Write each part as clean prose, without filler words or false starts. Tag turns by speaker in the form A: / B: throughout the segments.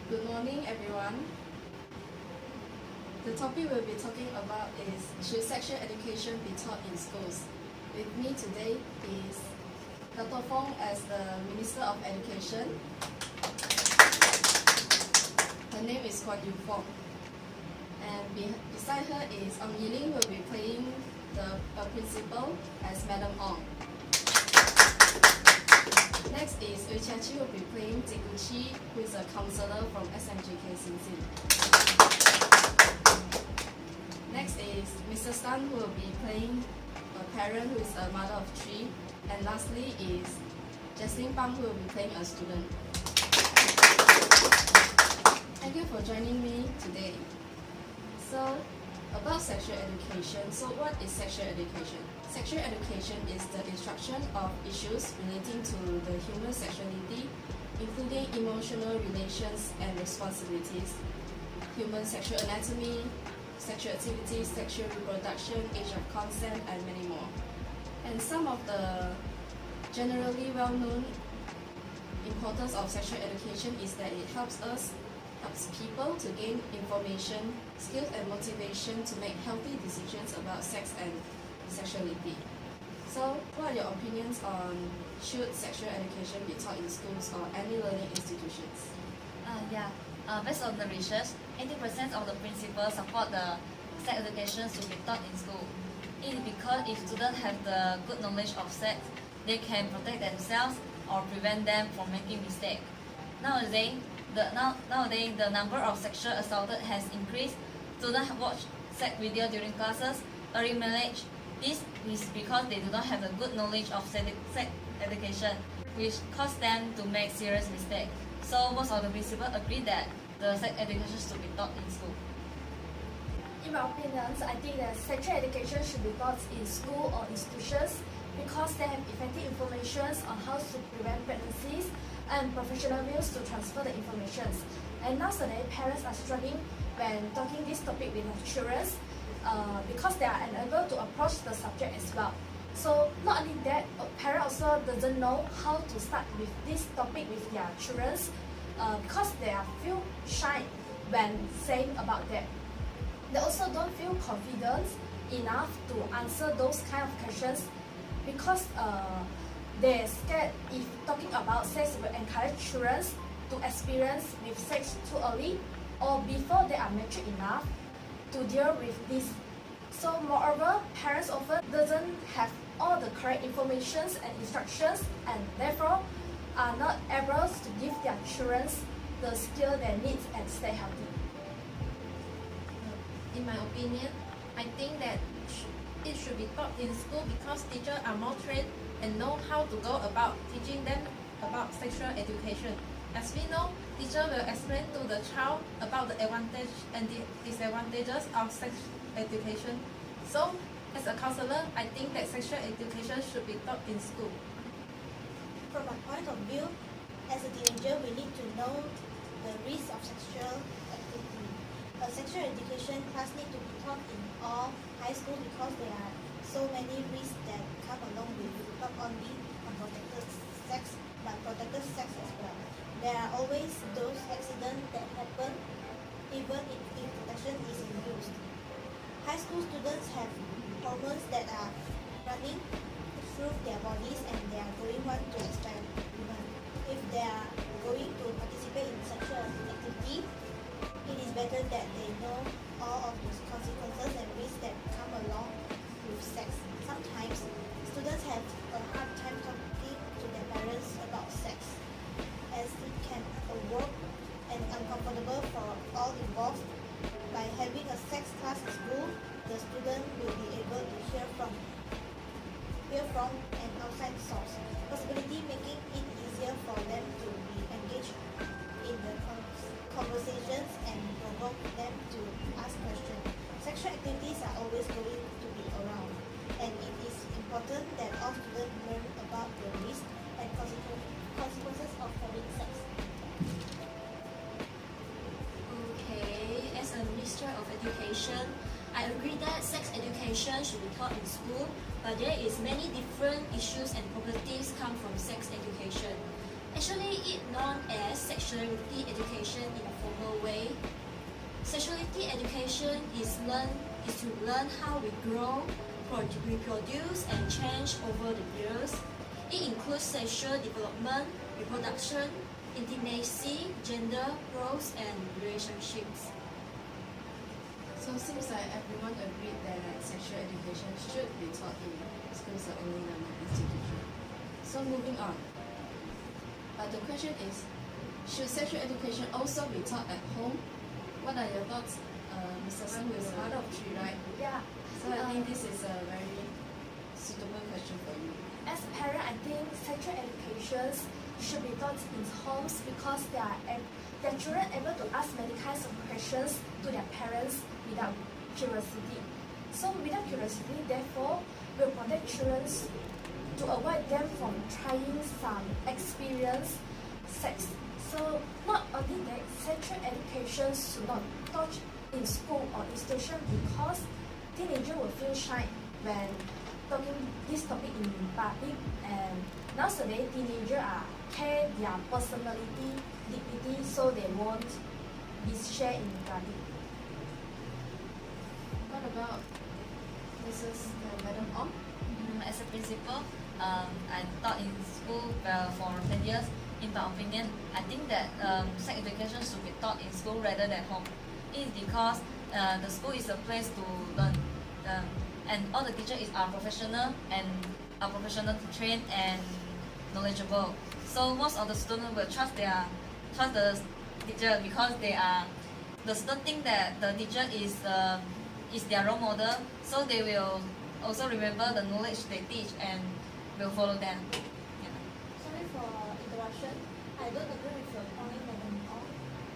A: Good morning, everyone. The topic we'll be talking about is, should sexual education be taught in schools? With me today is Dr. Fong as the Minister of Education. Her name is Kuan Yu Fong. And beside her is Ang Yiling, who will be playing the principal as Madam Ong. Next is Ui Chia-Chi, who will be playing Jiguchi, who is a counselor from SMGK Sinsin. Next is Mr. Stan, who will be playing a parent who is a mother of three. And lastly is Jesslyn Pang, who will be playing a student. Thank you for joining me today. So, about sexual education. So what is sexual education? Sexual education is the instruction of issues relating to the human sexuality, including emotional relations and responsibilities, human sexual anatomy, sexual activities, sexual reproduction, age of consent, and many more. And some of the generally well-known importance of sexual education is that it helps people to gain information, skills, and motivation to make healthy decisions about sex and sexuality. So, what are your opinions on should sexual education be taught in schools or any learning institutions?
B: Based on the research, 80% of the principals support the sex education should be taught in school. It is because if students have the good knowledge of sex, they can protect themselves or prevent them from making mistakes. Nowadays, the number of sexual assaulted has increased. Students watch sex videos during classes, early marriage. This is because they do not have a good knowledge of sex education, which causes them to make serious mistakes. So most of the principals agree that the sex education should be taught in school.
C: In my opinion, I think that sexual education should be taught in school or institutions because they have effective information on how to prevent pregnancies and professional views to transfer the information. And nowadays, parents are struggling when talking this topic with their children because they are unable to approach the subject as well. So not only that, parents also doesn't know how to start with this topic with their children because they are feel shy when saying about that. They also don't feel confident enough to answer those kind of questions because they're scared if talking about sex will encourage children to experience with sex too early or before they are mature enough to deal with this. So moreover, parents often doesn't have all the correct information and instructions and therefore are not able to give their children the skill they need and stay healthy.
D: In my opinion, I think that it should be taught in school because teachers are more trained and know how to go about teaching them about sexual education. As we know, teacher will explain to the child about the advantage and the disadvantages of sex education. So, as a counselor, I think that sexual education should be taught in school.
E: From my point of view, as a teenager, we need to know the risks of sexual activity. A sexual education class needs to be taught in all high school because there are so many risks that come along with not only unprotected sex but protected sex as well. There are always those accidents that happen even if protection isn't used. High school students have hormones that are running through their bodies and they are going on to experiment. If they are going to participate in sexual activity, it is better that they know all of the consequences and risks that come along with sex. Sometimes, students have a hard time talking to their parents about sex, as it can provoke and uncomfortable for all involved. By having a sex class at school, the student will be able to hear from an outside source, possibility making it easier for them to be engaged in the conversations and provoke them to ask questions. Sexual activities are always going to be around, and it is important that all students learn about the risks and consequences of having sex.
F: Okay, as a Minister of Education, I agree that sex education should be taught in school, but there is many different issues and problems come from sex education. Actually, it's known as sexuality education in a formal way. Sexuality education is to learn how we grow, reproduce, and change over the years. It includes sexual development, reproduction, intimacy, gender, roles, and relationships.
A: So it seems like everyone agreed that sexual education should be taught in schools or any learning institution. So moving on. But the question is, should sexual education also be taught at home? What are your thoughts? Mr. Sun is father of three, right?
C: Yeah.
A: So I think this is a very suitable question for you.
C: As a parent, I think sexual education should be taught in homes because their children able to ask many kinds of questions to their parents without curiosity. So without curiosity, therefore, will protect children to avoid them from trying some experience sex. So not only that, sexual education should not taught in school or institution because teenagers will feel shy when talking this topic in public, and nowadays teenagers are care their personality, dignity, so they won't be shared in public.
A: What about Mrs. Madam Ong?
B: As a principal, I taught in school for 10 years. In my opinion, I think that sex education should be taught in school rather than home. It is because the school is a place to learn, and all the teachers are professional and are professional to train and knowledgeable. So most of the students will trust the teacher because the student think that the teacher is their role model. So they will also remember the knowledge they teach and will follow them. Yeah.
E: Sorry for interruption. I don't agree with your point, Madam Ong,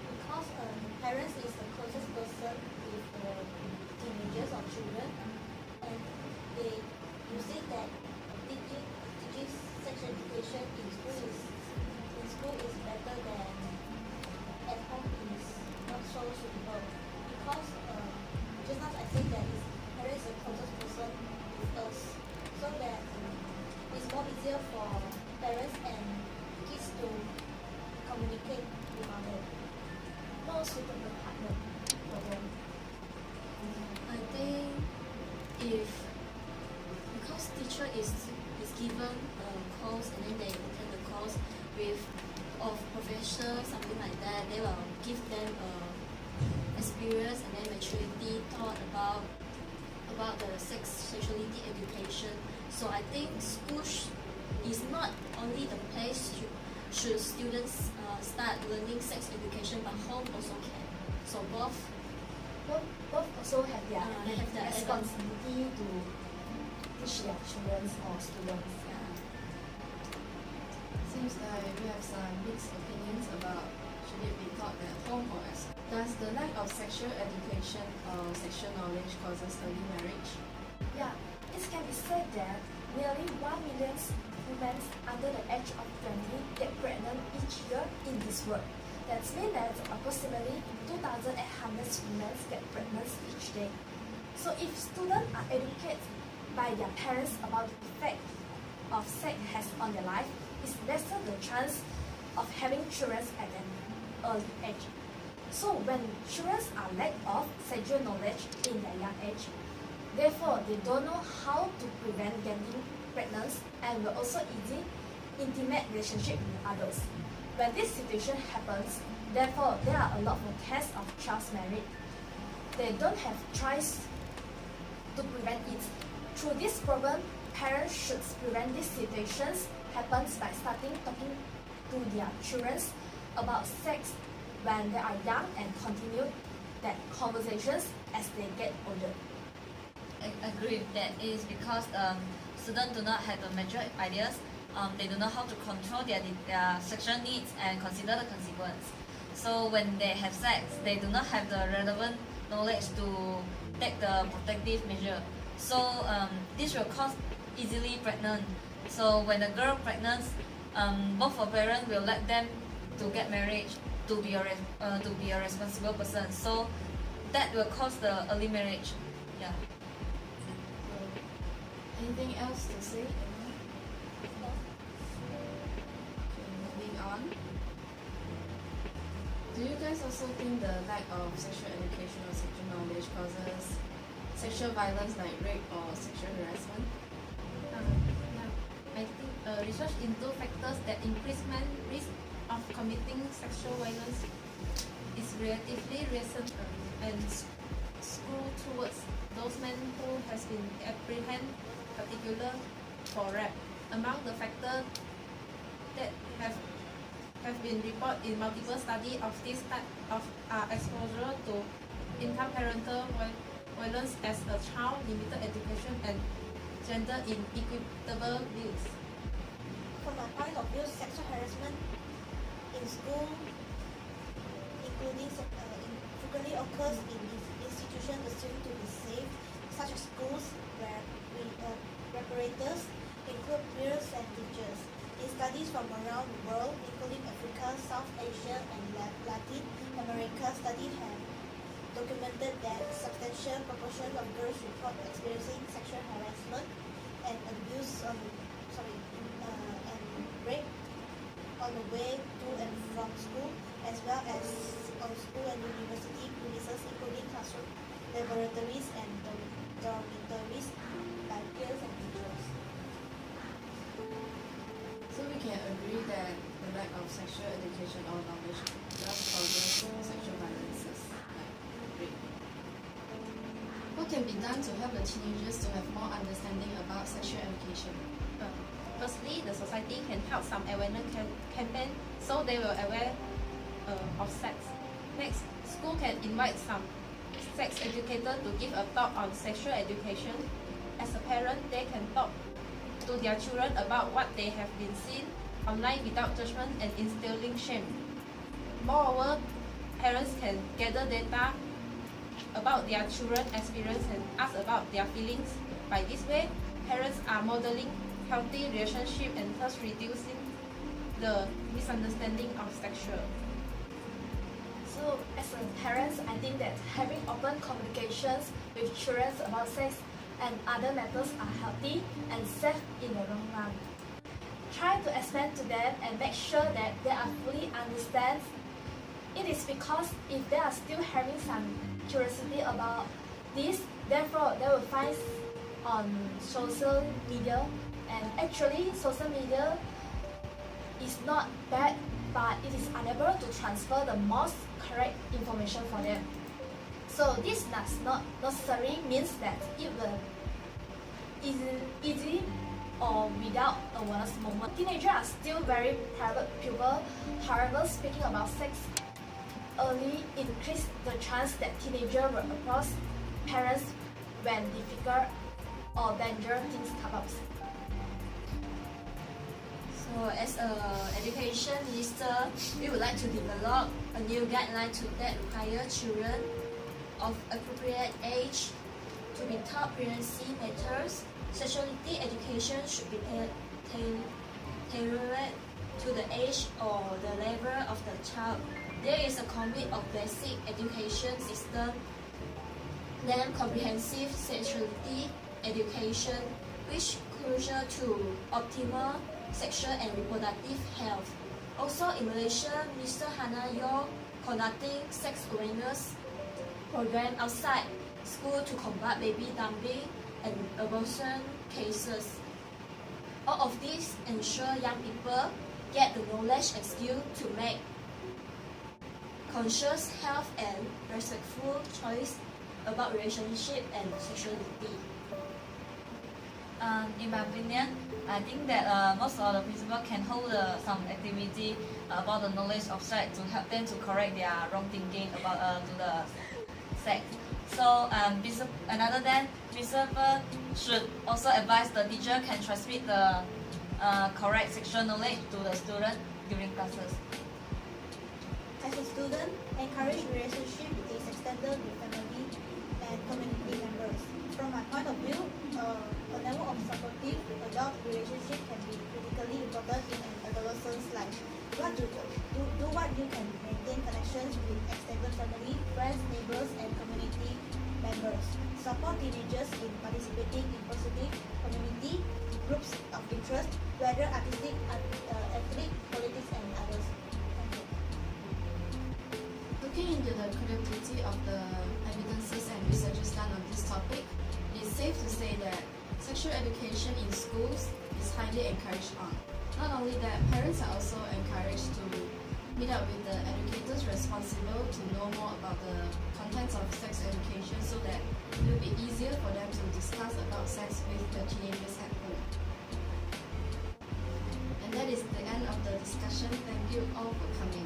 E: because parents is the closest person with teenagers or children, and you say that teaching sex education in school is better than at home is not so suitable because just now I said that parents is the closest person with us, so that it's more easier for parents and kids to communicate with others.
C: More suitable partner for them.
F: I think because teacher is given a course and then they attend the course with of professor, something like that, they will give them experience and then maturity thought about the sexuality education. So I think school is not only the place should students start learning sex education, but home also can. So both
C: Also have their
F: they have their
C: responsibility to teach their children or students.
A: Seems like we have some mixed opinions about should it be taught at home or at school. Does the lack of sexual education or sexual knowledge causes early marriage?
C: Yeah, it can be said that nearly 1 million women under the age of 20 get pregnant each year in this world. That means that approximately 2,800 women get pregnant each day. So if students are educated by their parents about the effect of sex has on their life, it's lesser the chance of having children at an early age. So when children are lack of sexual knowledge in their young age, therefore they don't know how to prevent getting pregnant and will also easy intimate relationship with others. When this situation happens, therefore there are a lot of cases of child marriage. They don't have choice to prevent it. Through this problem, parents should prevent these situations happens by starting talking to their children about sex when they are young and continue that conversations as they get older.
B: I agree with that. It is because students do not have the mature ideas. They don't know how to control their sexual needs and consider the consequence. So when they have sex, they do not have the relevant knowledge to take the protective measure. So this will cause easily pregnant. So when the girl pregnant, both of parents will let them to get married to be a responsible person. So that will cause the early marriage. Yeah.
A: Anything else to say? Okay, moving on. you guys also think the lack of sexual education or sexual knowledge causes sexual violence like rape or sexual harassment?
D: I think research into factors that increase men's risk of committing sexual violence is relatively recent and skewed towards those men who has been apprehended, particular for rape. Among the factors that have been reported in multiple studies of this type of exposure to intraparental violence as a child, limited education, and gender inequitable views.
E: From my point of view, sexual harassment in school, including frequently occurs in institutions assumed to be safe, such as schools where preparators include peers and teachers. In studies from around the world, including Africa, South Asia, and Latin America, studies have documented that substantial proportion of girls report experiencing sexual harassment and abuse and rape on the way to and from school, as well as on school and university premises, including classroom, laboratories, and dormitories by peers and teachers.
A: So we can agree that the lack of sexual education or knowledge does causes sexual violences like rape. What can be done to help the teenagers to have more understanding about sexual education?
D: Firstly, the society can help some awareness campaign so they will aware of sex. Next, school can invite some sex educator to give a talk on sexual education. As a parent, they can talk to their children about what they have been seen online without judgment and instilling shame. Moreover, parents can gather data about their children's experience and ask about their feelings. By this way, parents are modeling healthy relationship and thus reducing the misunderstanding of sexual.
C: So, as a parent, I think that having open communications with children about sex and other matters are healthy and safe in the long run. Try to explain to them and make sure that they are fully understand. It is because if they are still having some curiosity about this, therefore they will find on social media, and actually social media is not bad, but it is unable to transfer the most correct information for them. So this does not necessarily means that it will easy or without awareness moment. Teenagers are still very private people. However, speaking about sex early increase the chance that teenagers will approach parents when difficult or dangerous things come up.
B: So as an education minister, we would like to develop a new guideline that require children of appropriate age to be taught pregnancy matters. Sexuality education should be tailored to the age or the level of the child. There is a commit of basic education system, then comprehensive sexuality education, which crucial to optimal sexual and reproductive health. Also in Malaysia, Mr. Hannah Yeoh conducting sex awareness program outside school to combat baby dumping and abortion cases. All of this ensure young people get the knowledge and skill to make conscious, health and respectful choice about relationship and sexuality. In my opinion, I think that most of the principal can hold some activity about the knowledge of sex to help them to correct their wrong thinking about to the sex. So another than principal should also advise the teacher can transmit the correct sexual knowledge to the student during classes.
E: As a student, encourage relationship is extended with family and community members. From my point of view, a level of supportive adult relationship can be critically important in an adolescent's life. Do what you can maintain connections with extended family, friends, neighbors, and community members. Support teenagers in participating in positive community groups of interest, whether artistic, athletic, politics, and others. Thank you.
A: Looking into the credibility of the evidences and researches done on this topic, it is safe to say that sexual education in schools is highly encouraged on. Not only that, parents are also encouraged to meet up with the educators responsible to know more about the contents of sex education so that it will be easier for them to discuss about sex with the teenagers at home. And that is the end of the discussion. Thank you all for coming.